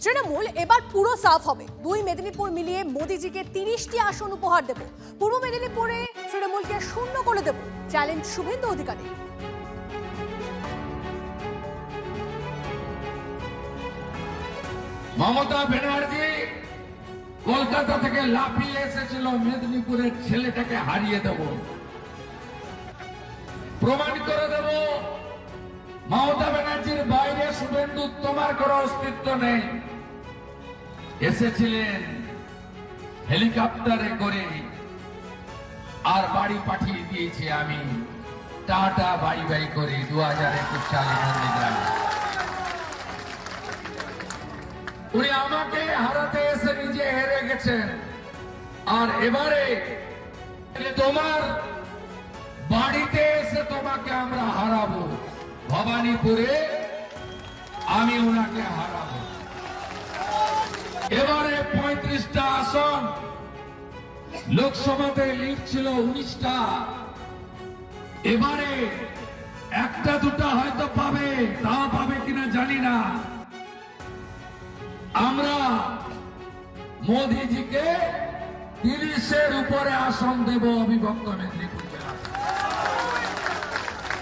তৃণমূল এবার পুরো সাফ হবে। দুই মেদিনীপুর মিলিয়ে মোদিজিকে 30টি আসন উপহার দেব। পূর্ব মেদিনীপুরে তৃণমূলকে শূন্য করে দেব, চ্যালেঞ্জ শুভেন্দু অধিকারী। মমতা ব্যানার্জি কলকাতা থেকে লাফিয়ে এসেছিল মেদিনীপুরের ছেলেটাকে হারিয়ে দেব, প্রমাণ করে দেব। মমতা ব্যানার্জির বাইরে শুভেন্দু তোমার কোনো অস্তিত্ব নেই। এসেছিলেন হেলিকপ্টারে করে, আর বাড়ি পাঠিয়ে দিয়েছি আমি টাটা বাই বাই করে 2021 সালে নন্দীগ্রামে। উনি আমাকে হারাতে এসে নিজে হেরে গেছেন, আর এবারে তোমার বাড়িতে এসে তোমাকে আমরা হারাবো। ভবানীপুরে আমি ওনাকে হারাবো। এবারে 35টা আসন, লোকসভাতে লিড ছিল 19টা, এবারে একটা দুটা হয়তো পাবে, তাও পাবে কিনা জানি না। আমরা মোদিজিকে 30-এর উপরে আসন দেব অবিভক্ত মেদিনীপুর।